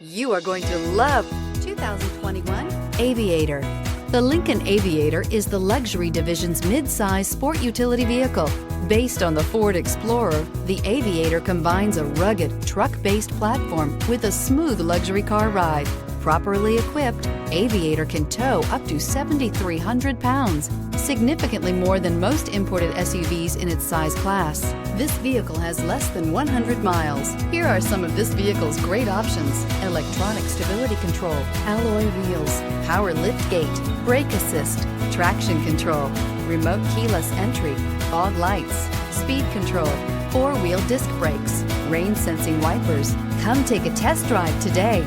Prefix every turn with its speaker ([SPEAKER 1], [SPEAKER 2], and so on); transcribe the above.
[SPEAKER 1] You are going to love 2021 Aviator. The Lincoln Aviator is the luxury division's mid-size sport utility vehicle. Based on the Ford Explorer, the Aviator combines a rugged, truck-based platform with a smooth luxury car ride. Properly equipped, Aviator can tow up to 7,300 pounds, significantly more than most imported SUVs in its size class. This vehicle has less than 100 miles. Here are some of this vehicle's great options: electronic stability control, alloy wheels, power lift gate, brake assist, traction control, remote keyless entry, fog lights, speed control, four-wheel disc brakes, rain sensing wipers. Come take a test drive today.